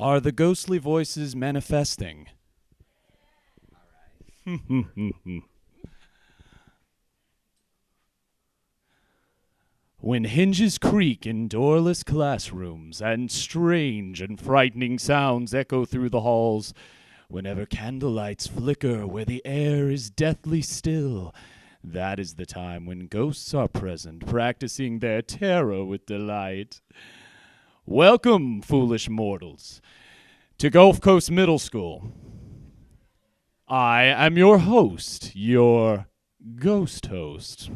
Are the ghostly voices manifesting? All right. When hinges creak in doorless classrooms and strange and frightening sounds echo through the halls, whenever candlelights flicker where the air is deathly still, that is the time when ghosts are present, practicing their terror with delight. Welcome, foolish mortals, to Gulf Coast Middle School. I am your host, your ghost host.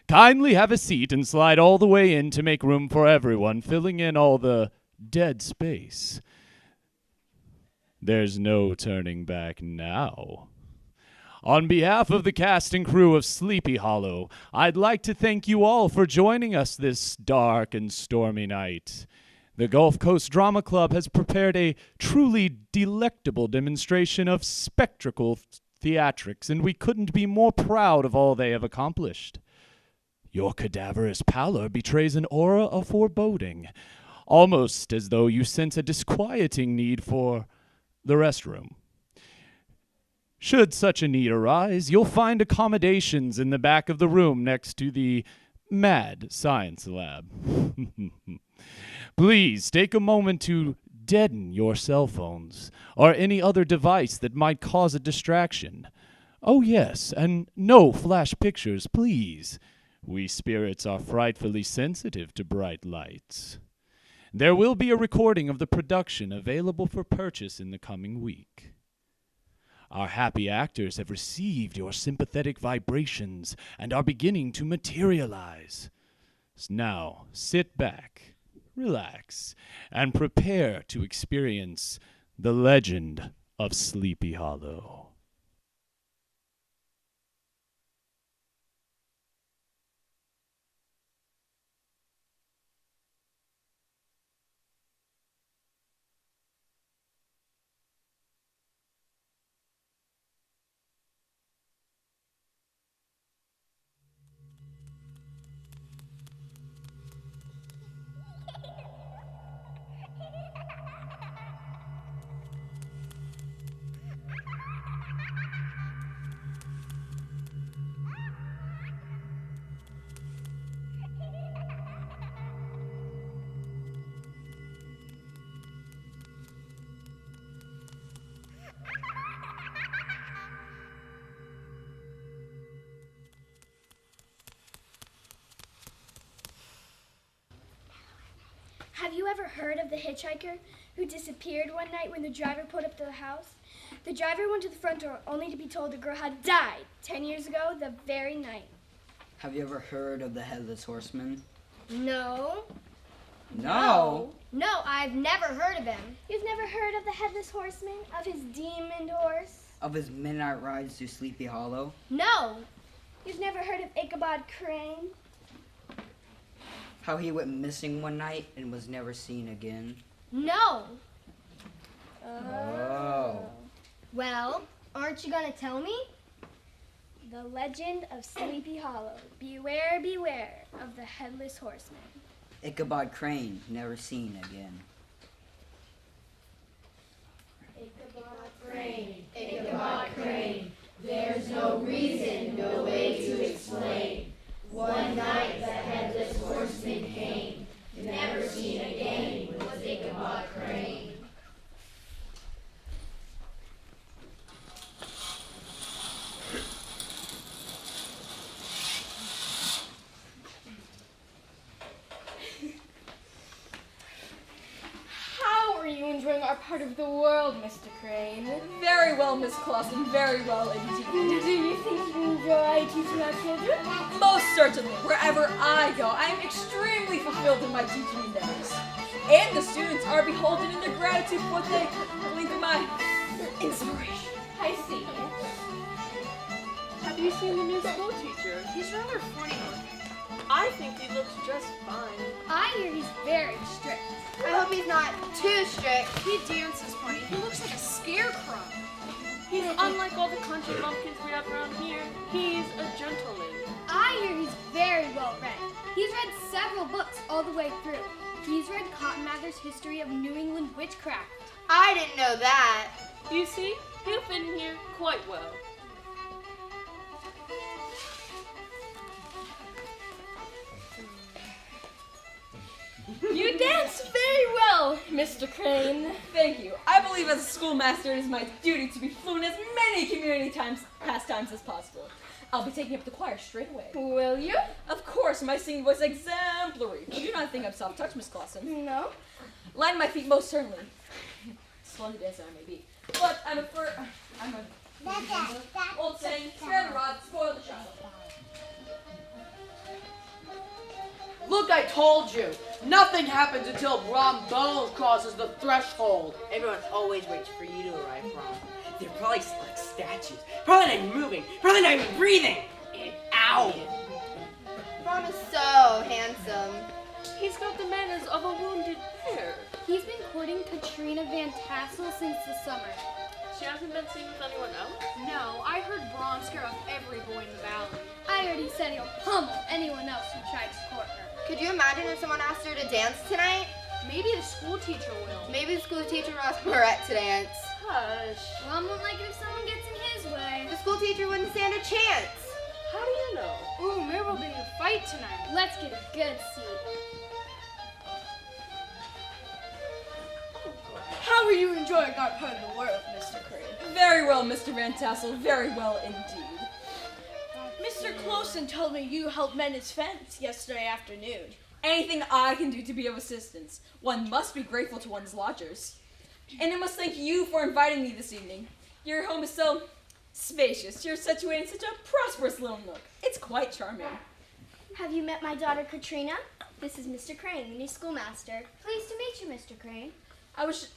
Kindly have a seat and slide all the way in to make room for everyone, filling in all the dead space. There's no turning back now. On behalf of the cast and crew of Sleepy Hollow, I'd like to thank you all for joining us this dark and stormy night. The Gulf Coast Drama Club has prepared a truly delectable demonstration of spectacle theatrics, and we couldn't be more proud of all they have accomplished. Your cadaverous pallor betrays an aura of foreboding, almost as though you sense a disquieting need for the restroom. Should such a need arise, you'll find accommodations in the back of the room next to the Mad Science Lab. Please take a moment to deaden your cell phones or any other device that might cause a distraction. Oh yes, and no flash pictures, please. We spirits are frightfully sensitive to bright lights. There will be a recording of the production available for purchase in the coming week. Our happy actors have received your sympathetic vibrations and are beginning to materialize. Now, sit back, relax, and prepare to experience the legend of Sleepy Hollow. Have you ever heard of the hitchhiker who disappeared one night when the driver pulled up to the house? The driver went to the front door only to be told the girl had died 10 years ago the very night. Have you ever heard of the Headless Horseman? No. No? No, I've never heard of him. You've never heard of the Headless Horseman? Of his demon horse? Of his midnight rides through Sleepy Hollow? No. You've never heard of Ichabod Crane? How he went missing one night and was never seen again? No. Oh. Well, aren't you gonna tell me? The legend of Sleepy Hollow. Beware, beware of the Headless Horseman. Ichabod Crane, never seen again. Ichabod Crane, there's no reason, no way to explain. One night the Headless Horseman came, never seen again was Ichabod Crane. How are you enjoying our part of the world, Mr. Crane? Very well, Miss Clausen, very well indeed. Do you think you enjoy teaching our children? Most certainly. Wherever I go, I am extremely fulfilled in my teaching endeavors. And the students are beholden in their gratitude for what they glean through my inspiration. I see. Have you seen the new school teacher? He's rather funny. I think he looks just fine. I hear he's very strict. I hope he's not too strict. He dances funny. He looks like a scarecrow. He's unlike all the country bumpkins we have around here. He's a gentleman. I hear he's very well read. He's read several books all the way through. He's read Cotton Mather's History of New England Witchcraft. I didn't know that. You see, he'll fit in here quite well. You dance very well, Mr. Crane. Thank you. I believe as a schoolmaster it is my duty to be fluent as many community pastimes as possible. I'll be taking up the choir straight away. Will you? Of course, my singing was exemplary. You do not think I'm soft-touched, Miss Clausen? No. Line my feet most certainly. Slender dancer I may be. But I'm old saying, spare the rod, spoil the child. Look, I told you. Nothing happens until Brom Bones crosses the threshold. Everyone always waits for you to arrive, Brom. They're probably like statues. Probably not even moving. Probably not even breathing. Ow! Brom is so handsome. He's got the manners of a wounded hare. He's been courting Katrina Van Tassel since the summer. She hasn't been seen with anyone else? No, I heard Brom scare off every boy in the valley. I heard he said he'll pummel anyone else who tried to court her. Could you imagine if someone asked her to dance tonight? Maybe the school teacher will. Maybe the school teacher will ask Barrett to dance. Hush. Mom won't like it if someone gets in his way. The school teacher wouldn't stand a chance. How do you know? Ooh, maybe we'll be in a fight tonight. Let's get a good seat. How are you enjoying our part of the world, Mr. Crane? Very well, Mr. Van Tassel. Very well indeed. Mr. Closen told me you helped mend his fence yesterday afternoon. Anything I can do to be of assistance. One must be grateful to one's lodgers. And I must thank you for inviting me this evening. Your home is so spacious. You're situated in such a prosperous little nook. It's quite charming. Have you met my daughter Katrina? This is Mr. Crane, the new schoolmaster. Pleased to meet you, Mr. Crane. I was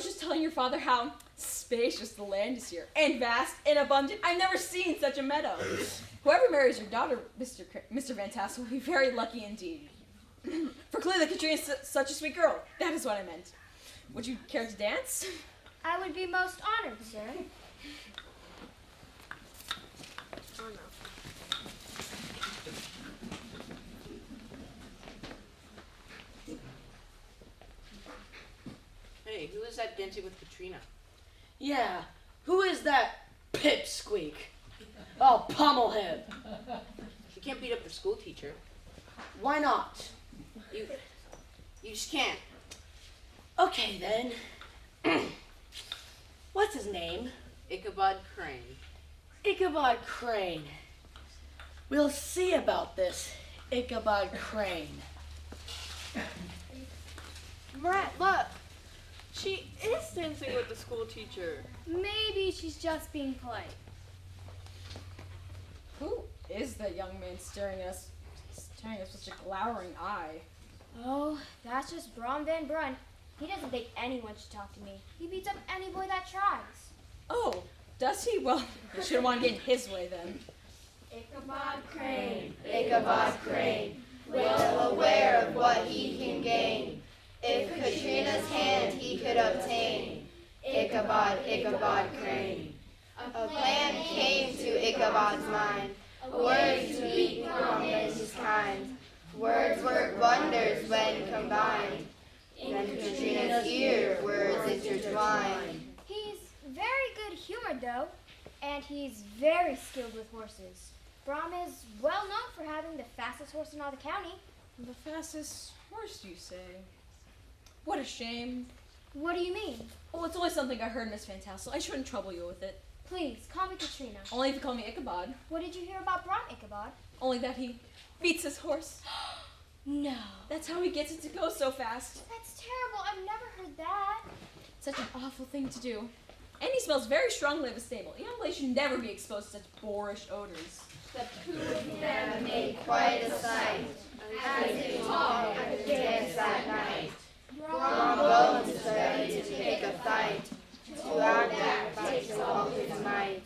just telling your father how spacious the land is here, and vast and abundant. I've never seen such a meadow. Whoever marries your daughter, Mr. Van Tassel, will be very lucky indeed. For clearly Katrina is such a sweet girl. That is what I meant. Would you care to dance? I would be most honored, sir. Oh no. Hey, who is that dancing with Katrina? Yeah, who is that pipsqueak? I'll pummel him. You can't beat up the school teacher. Why not? You just can't. Okay then. What's his name? Ichabod Crane. Ichabod Crane. We'll see about this, Ichabod Crane. Brett, look. She is dancing with the school teacher. Maybe she's just being polite. Who is that young man staring at us with such a glowering eye? Oh, that's just Brom Van Brunt. He doesn't think anyone should talk to me. He beats up any boy that tries. Oh, does he? Well, I shouldn't want to get in his way then. Ichabod Crane, Ichabod Crane, well aware of what he can gain. If Katrina's hand he could obtain, Ichabod, Ichabod Crane. A plan came to Ichabod's mind, a word to beat Brom and his kind. Words work wonders when combined. In Katrina's ear, words intertwine. He's very good-humored, though, and he's very skilled with horses. Brom is well known for having the fastest horse in all the county. The fastest horse, you say? What a shame. What do you mean? Oh, it's only something I heard, Miss Van Tassel. I shouldn't trouble you with it. Please, call me Katrina. Only if you call me Ichabod. What did you hear about Brom, Ichabod? Only that he beats his horse. No. That's how he gets it to go so fast. That's terrible. I've never heard that. Such an awful thing to do. And he smells very strongly of a stable. A young lady should never be exposed to such boorish odors. The two of them made quite a sight as they talked and danced that night. Brom Bones is ready to take a fight, to our back takes all his might.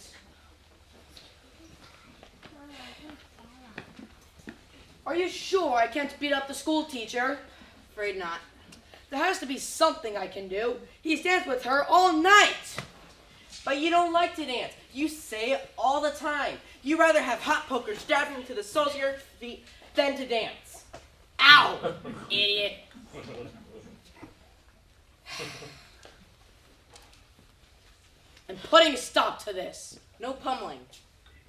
Are you sure I can't beat up the school teacher? Afraid not. There has to be something I can do. He's danced with her all night. But you don't like to dance. You say it all the time. You rather have hot poker stabbed into the soles of your feet than to dance. Ow! Now, idiot. I'm putting a stop to this. No pummeling.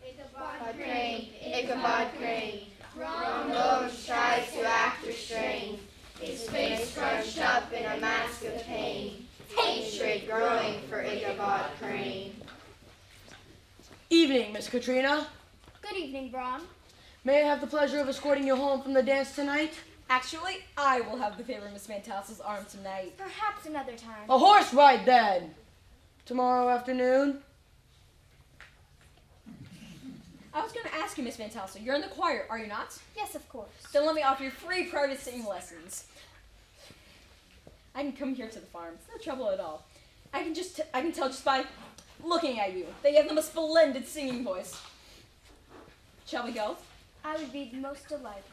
Ichabod Crane, Ichabod Crane. Brom Bones tries to act restrained. His face scrunched up in a mask of pain. Hatred growing for Ichabod Crane. Evening, Miss Katrina. Good evening, Brom. May I have the pleasure of escorting you home from the dance tonight? Actually, I will have the favor of Miss Van Tassel's arm tonight. Perhaps another time. A horse ride then. Tomorrow afternoon? I was going to ask you, Miss Van Tassel, you're in the choir, are you not? Yes, of course. Then let me offer you free private singing lessons. I can come here to the farm. It's no trouble at all. I can tell just by looking at you that you have the most splendid singing voice. Shall we go? I would be most delighted.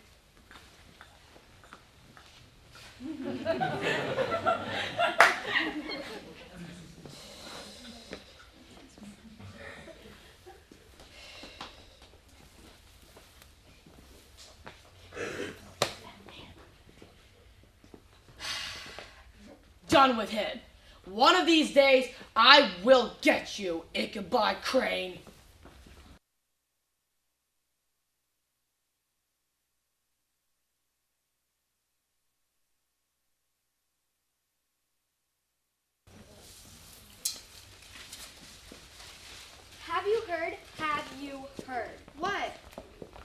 Done with him. One of these days, I will get you, Ichabod Crane. Have you heard? Have you heard? What?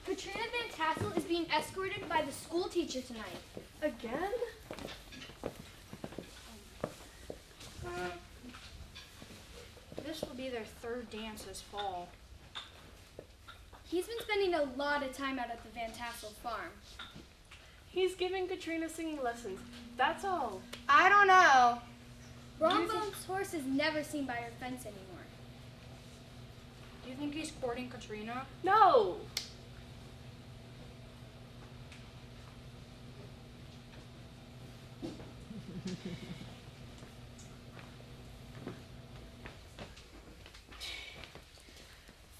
Katrina Van Tassel is being escorted by the school teacher tonight. Again? This will be their third dance this fall. He's been spending a lot of time out at the Van Tassel farm. He's giving Katrina singing lessons. That's all. I don't know. Brombone's horse is never seen by her fence anymore. Do you think he's courting Katrina? No!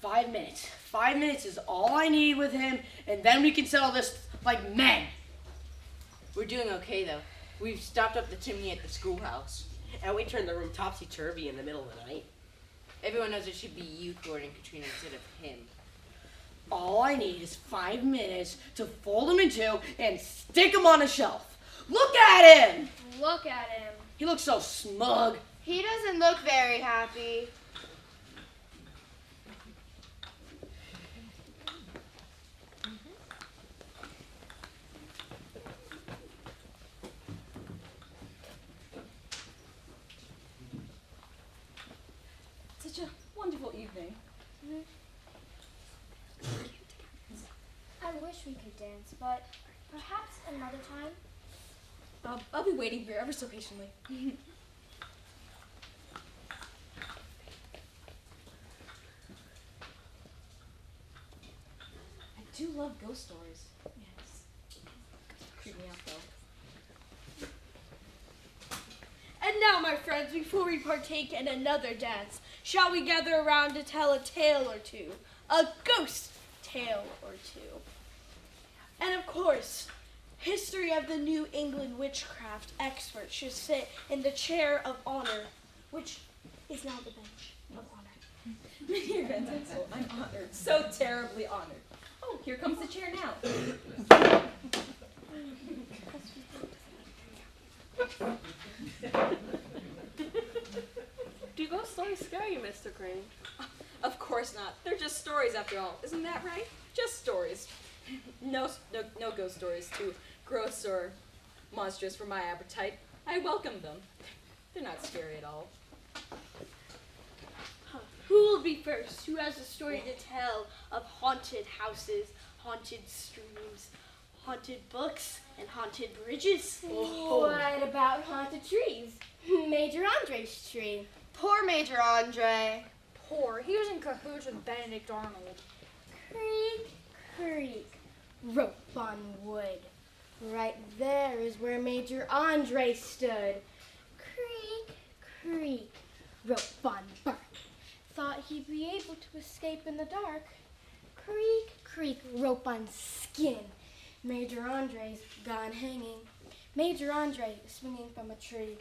Five minutes is all I need with him, and then we can settle this like men. We're doing okay, though. We've stopped up the chimney at the schoolhouse. And we turned the room topsy-turvy in the middle of the night. Everyone knows it should be you courting Katrina instead of him. All I need is 5 minutes to fold him in two and stick him on a shelf. Look at him! Look at him. He looks so smug. He doesn't look very happy. Such a wonderful evening. I wish we could dance, but perhaps another time. I'll be waiting here ever so patiently. I do love ghost stories. Yes. Creep me out though. And now, my friends, before we partake in another dance, shall we gather around to tell a tale or two? A ghost tale or two. And of course, history of the New England witchcraft expert should sit in the chair of honor, which is now the bench of honor. You're fantastic. I'm honored. So terribly honored. Oh, here comes the chair now. Do ghost stories scare you, Mr. Crane? Of course not. They're just stories after all. Isn't that right? Just stories. No ghost stories too gross or monstrous for my appetite. I welcome them. They're not scary at all. Who will be first? Who has a story to tell of haunted houses, haunted streams, haunted books, and haunted bridges? What about haunted trees? Major Andre's tree. Poor Major Andre. Poor. He was in cahoots with Benedict Arnold. Creak, creak, rope on wood. Right there is where Major Andre stood. Creak, creak, rope on bark. Thought he'd be able to escape in the dark. Creak, creak, rope on skin. Major Andre's gone hanging. Major Andre is swinging from a tree.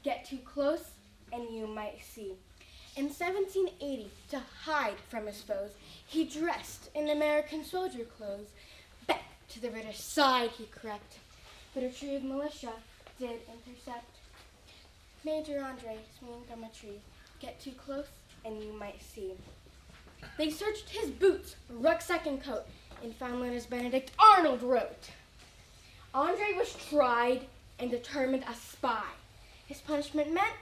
Get too close and you might see. In 1780, to hide from his foes, he dressed in American soldier clothes. Back to the British side he crept, but a tree of militia did intercept. Major Andre swinging from a tree. Get too close and you might see. They searched his boots, rucksack, and coat, and found letters Benedict Arnold wrote. Andre was tried and determined a spy. His punishment meant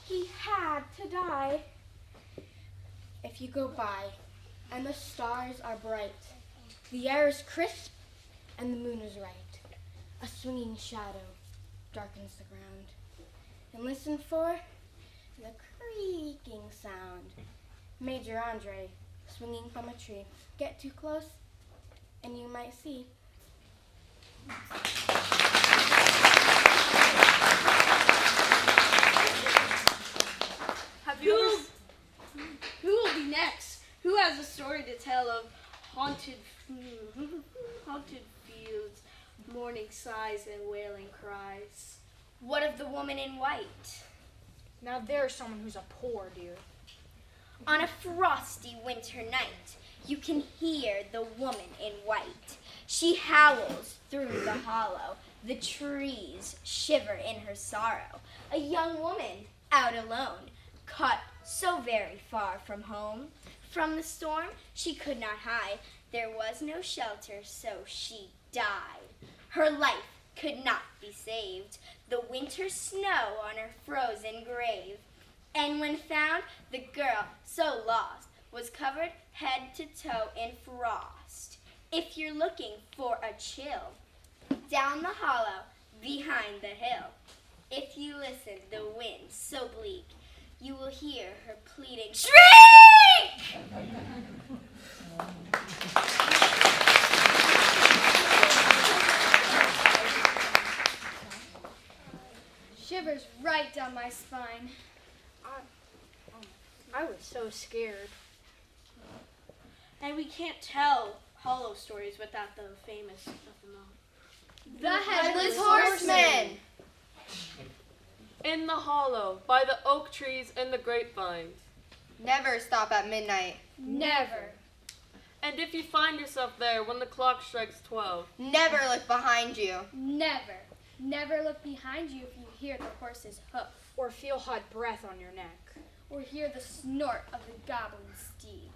he had to die. If you go by and the stars are bright, the air is crisp and the moon is right, a swinging shadow darkens the ground. And listen for the creaking sound. Major Andre swinging from a tree. Get too close and you might see. Who will be next? Who has a story to tell of haunted fields, morning sighs and wailing cries? What of the woman in white? Now there's someone who's a poor dear. On a frosty winter night, you can hear the woman in white. She howls through the hollow. The trees shiver in her sorrow. A young woman out alone, caught so very far from home. From the storm she could not hide. There was no shelter, so she died. Her life could not be saved. The winter snow on her frozen grave. And when found, the girl, so lost, was covered head to toe in frost. If you're looking for a chill, down the hollow, behind the hill, if you listen, the wind so bleak, you will hear her pleading, shriek! Shivers right down my spine. I was so scared. And we can't tell hollow stories without the famous of them all. The Headless Horseman! In the hollow, by the oak trees and the grapevines. Never stop at midnight. Never. And if you find yourself there when the clock strikes 12. Never look behind you. Never. Never look behind you if you hear the horse's hoof, Or feel hot breath on your neck. or hear the snort of the goblin steed.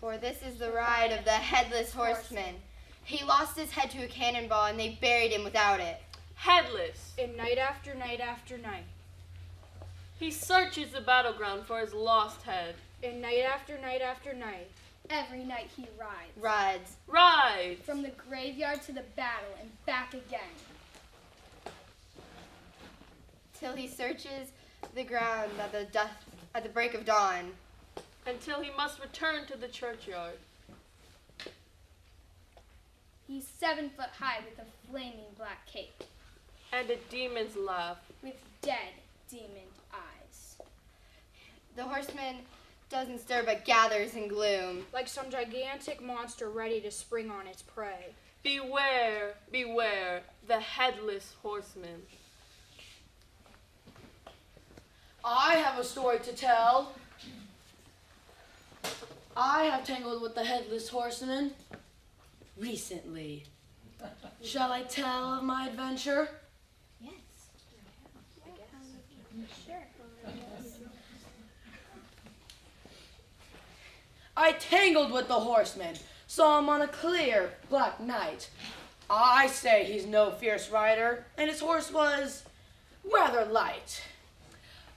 For this is the ride of the Headless Horseman. He lost his head to a cannonball and they buried him without it. Headless. And night after night after night. He searches the battleground for his lost head. And night after night after night. Every night he rides. Rides. Rides. From the graveyard to the battle and back again. Till he searches the ground at the break of dawn. Until he must return to the churchyard. He's 7 foot high with a flaming black cape, And a demon's laugh. with dead demon eyes. The horseman doesn't stir but gathers in gloom. Like some gigantic monster ready to spring on its prey. Beware, beware, the Headless Horseman. I have a story to tell. I have tangled with the Headless Horseman recently. Shall I tell of my adventure? I tangled with the horseman, saw him on a clear, black night. I say he's no fierce rider, and his horse was rather light.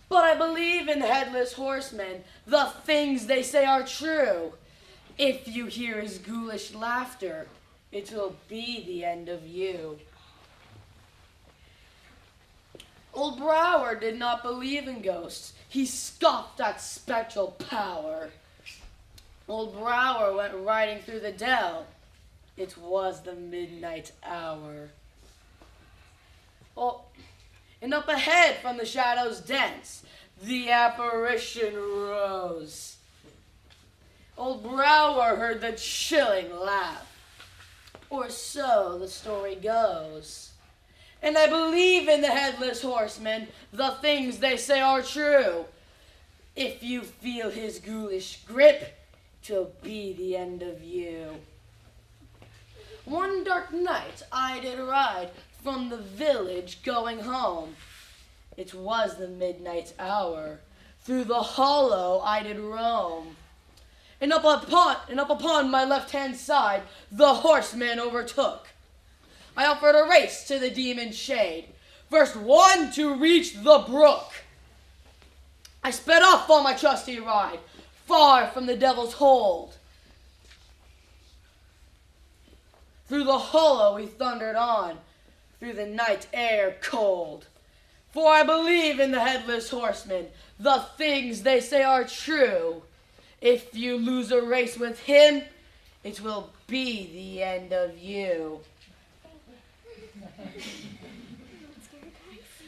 But I believe in Headless Horsemen, the things they say are true. If you hear his ghoulish laughter, it will be the end of you. Old Brower did not believe in ghosts. He scoffed at spectral power. Old Brower went riding through the dell. It was the midnight hour. Oh, and up ahead from the shadows dense, the apparition rose. Old Brower heard the chilling laugh. or so the story goes. And I believe in the headless horseman, the things they say are true. If you feel his ghoulish grip, 'twill be the end of you. One dark night I did ride from the village going home. It was the midnight hour, through the hollow I did roam. And up upon my left-hand side, the horseman overtook. I offered a race to the demon's shade, first one to reach the brook. I sped off on my trusty ride, far from the devil's hold. Through the hollow we thundered on, through the night air cold. For I believe in the headless horseman, the things they say are true. If you lose a race with him, it will be the end of you.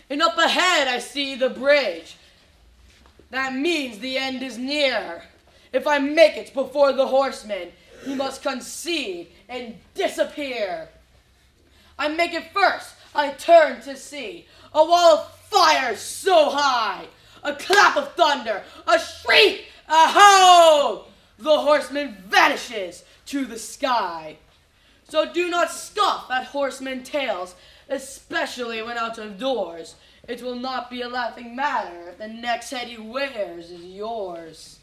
And up ahead I see the bridge. That means the end is near. If I make it before the horseman, he must concede and disappear. I make it first, I turn to see a wall of fire so high, a clap of thunder, a shriek, a howl. The horseman vanishes to the sky. So do not scoff at horsemen tales, especially when out of doors. It will not be a laughing matter if the next head he wears is yours.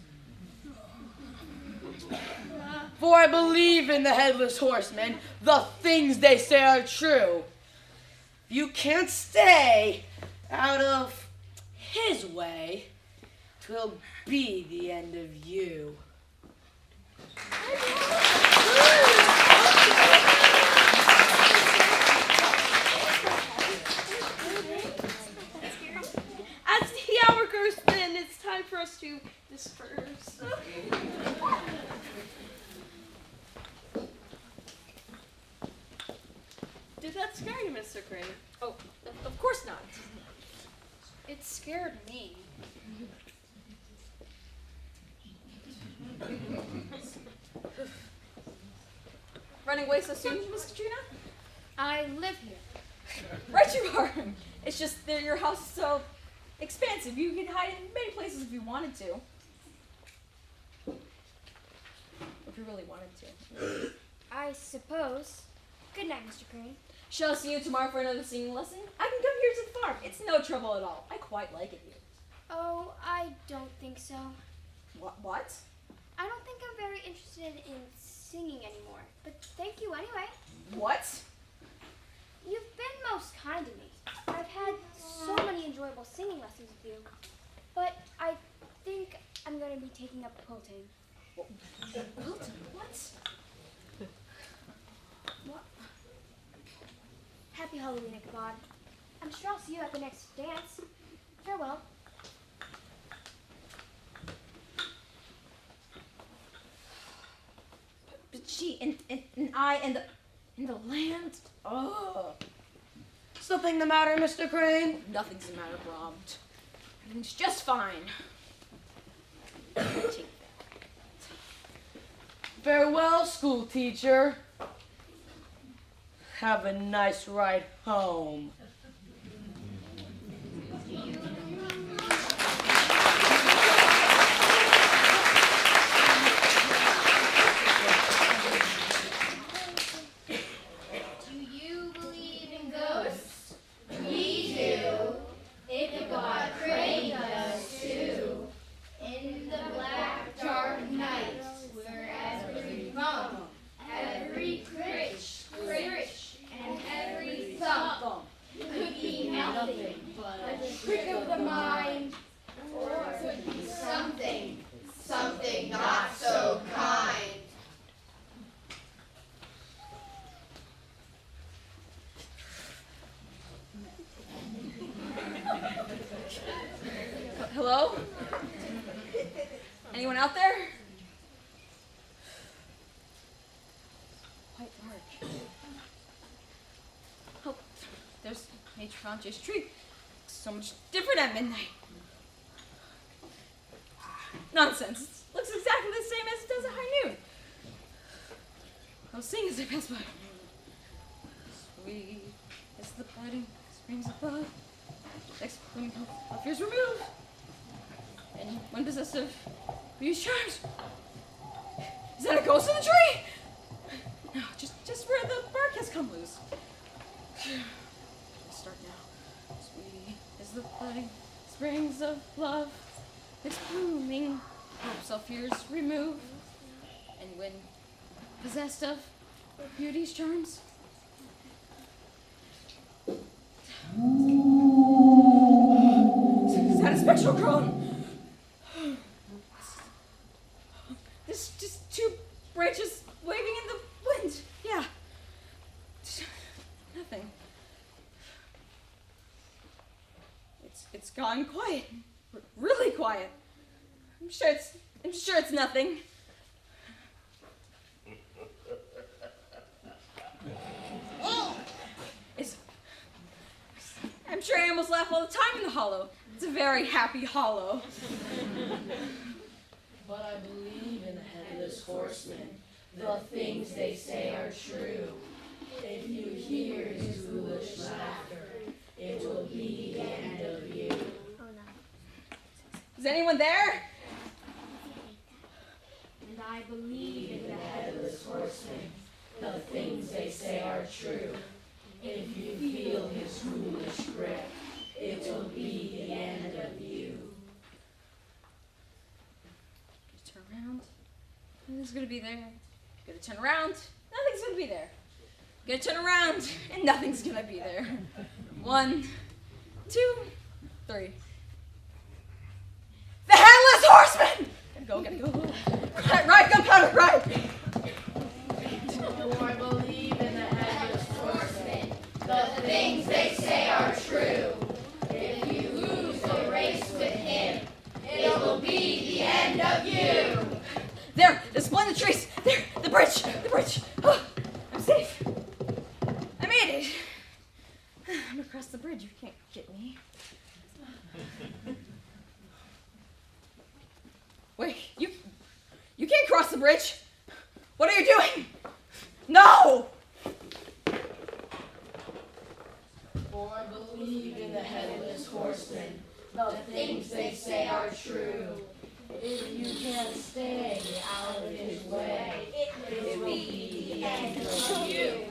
For I believe in the headless horseman, the things they say are true. You can't stay out of his way, 'twill be the end of you. As the hour goes thin, it's time for us to disperse. Did that scare you, Mr. Crane? Oh, of course not. It scared me. Running away so soon, Miss Katrina? I live here. Right you are. It's just that your house is so expansive. You can hide in many places if you wanted to. If you really wanted to. I suppose. Good night, Mr. Crane. Shall I see you tomorrow for another singing lesson? I can come here to the farm. It's no trouble at all. I quite like it here. Oh, I don't think so. What? I don't think I'm very interested in singing anymore. But thank you anyway. What? You've been most kind to me. I've had so many enjoyable singing lessons with you. But I think I'm going to be taking up quilting. Quilting? What? Happy Halloween, Ichabod. I'm sure I'll see you at the next dance. Farewell. But she and I and the land. Oh. Something the matter, Mr. Crane? Nothing's the matter, Brompt. Everything's just fine. Take that. Farewell, school teacher. Have a nice ride home. Do you believe in ghosts? We do. Ichabod Crane does too. In the black, dark night, where every bump, every scritch, and every thump could be nothing but a trick of the mind, or it could be something not so kind. Hello? Anyone out there? Quite dark. Oh, there's nature on J Street. So much different at midnight. Nonsense. It looks exactly the same as it does at high noon. I'll sing as I pass by. Lighting springs above. Next, when all fears removed. And when possessed of these charms. Is that a ghost in the tree? No, just where the bark has come loose. Let's start now. Sweet is the budding springs of love. It's blooming. Hopes all fears remove. And when possessed of beauty's charms. Is that a spectral crone? This just two branches waving in the wind. Yeah. Nothing. It's gone quiet. Really quiet. I'm sure it's nothing. I'm sure animals laugh all the time in the hollow. It's a very happy hollow. But I believe in the headless horseman. The things they say are true. If you hear his foolish laughter, it will be the end of you. Oh no. Is anyone there? And I believe In the headless horseman, the things they say are true. If you feel his foolish grip, it will be the end of you. Turn around. Nothing's gonna be there. Gonna turn around. Nothing's gonna be there. Gonna turn around, and nothing's gonna be there. 1, 2, 3. The headless horseman! Gotta go. Ride, gunpowder, ride! For I believe in the headless horseman. The things they say are true. If you lose the race with him, it will be the end of you. There's one in the trees. There, the bridge. Oh, I'm safe. I made it. I'm across the bridge. You can't get me. Wait, you can't cross the bridge. What are you doing? No! For I believe in the headless horseman. The things they say are true. If you can stay out of his way, it will be the end of you.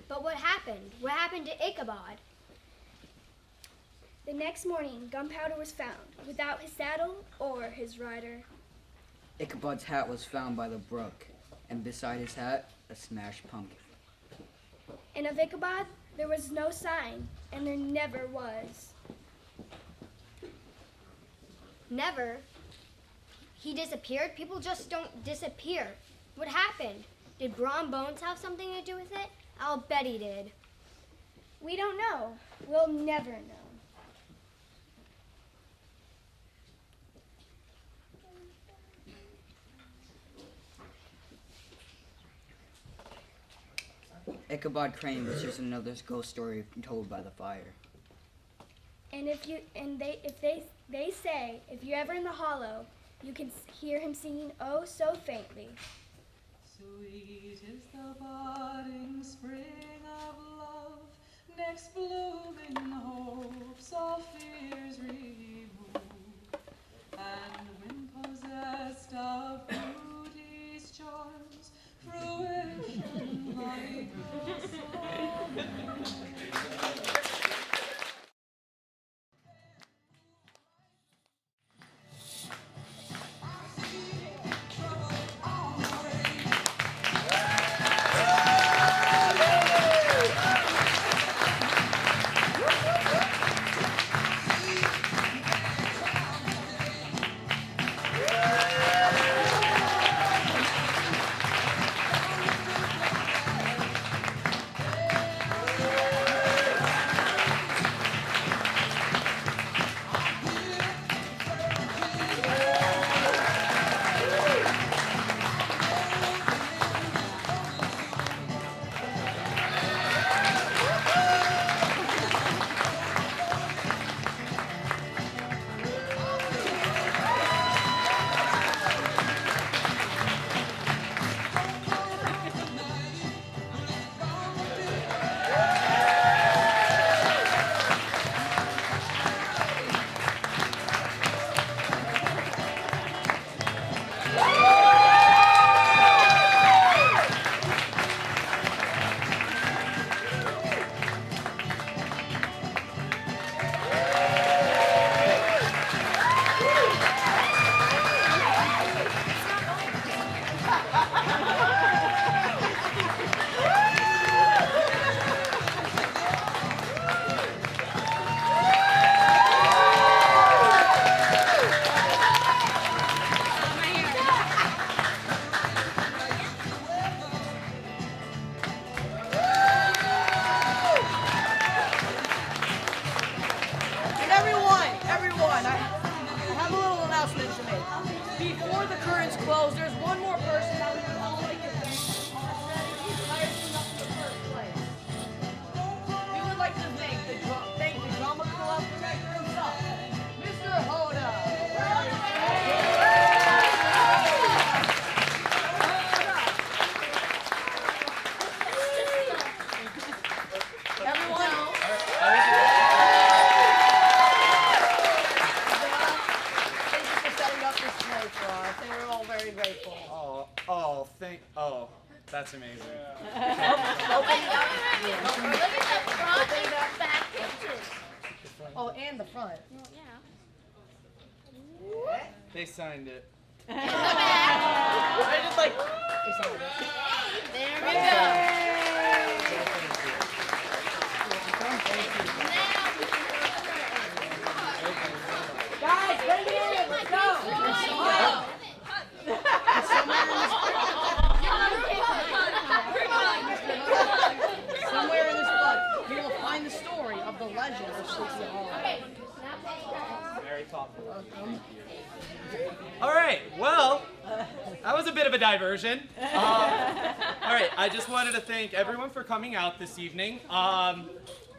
But what happened? What happened to Ichabod? The next morning, Gunpowder was found, without his saddle or his rider. Ichabod's hat was found by the brook, and beside his hat, a smashed pumpkin. And of Ichabod, there was no sign, and there never was. Never. He disappeared? People just don't disappear. What happened? Did Brom Bones have something to do with it? I'll bet he did. We don't know. We'll never know. Ichabod Crane was just another ghost story told by the fire. And they say if you're ever in the hollow, you can hear him singing oh so faintly. Sweet is the budding spring of love, next blooming hopes all fears remove. And when possessed of beauty's charms, fruition like a song. front and the back pictures. Oh, and the front. Well, yeah. They signed it. And the back. I just like. There we go. Guys, bring it in. Let's go. Somewhere in this book, you will find the story of the legend of Sleepy Hollow. Very thoughtful. All right. Well, that was a bit of a diversion. All right. I just wanted to thank everyone for coming out this evening.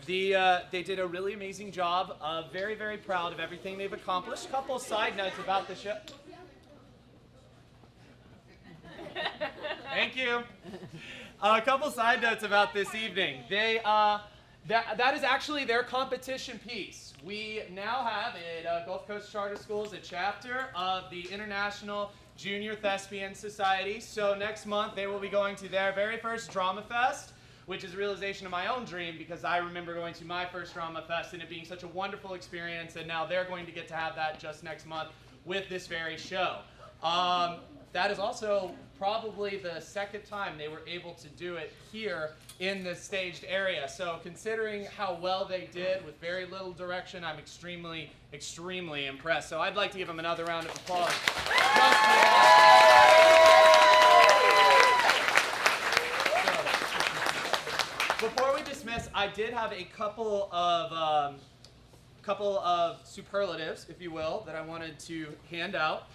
They did a really amazing job. Very, very proud of everything they've accomplished. Couple of side notes about the show. Thank you. A couple side notes about this evening. That is actually their competition piece. We now have at Gulf Coast Charter Schools a chapter of the International Junior Thespian Society. So next month they will be going to their very first Drama Fest, which is a realization of my own dream because I remember going to my first Drama Fest and it being such a wonderful experience, and now they're going to get to have that just next month with this very show. That is also probably the second time they were able to do it here in the staged area. So considering how well they did with very little direction, I'm extremely, extremely impressed. So I'd like to give them another round of applause. Just for that. Before we dismiss, I did have a couple of superlatives, if you will, that I wanted to hand out.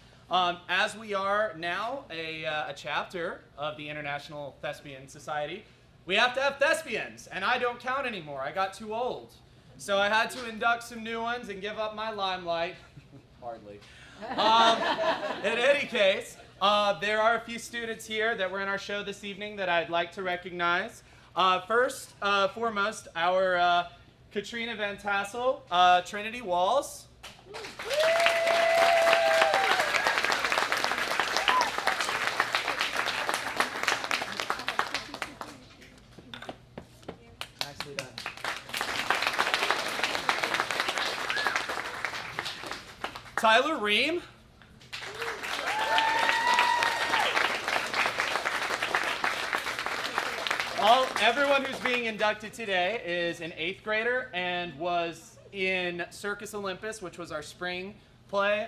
As we are now a chapter of the International Thespian Society, we have to have thespians, and I don't count anymore. I got too old. So I had to induct some new ones and give up my limelight. Hardly. In any case, there are a few students here that were in our show this evening that I'd like to recognize. First, foremost, our Katrina Van Tassel, Trinity Walls. Nicely done. Tyler Ream. Everyone who's being inducted today is an 8th grader and was in Circus Olympus, which was our spring play,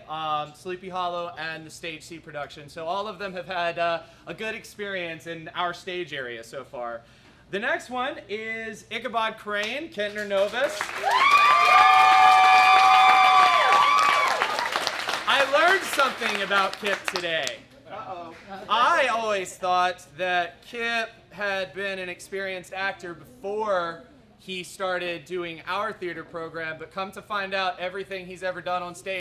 Sleepy Hollow, and the Stage C production. So all of them have had a good experience in our stage area so far. The next one is Ichabod Crane, Kentner Novus. I learned something about Kip today. I always thought that Kip had been an experienced actor before he started doing our theater program, but come to find out everything he's ever done on stage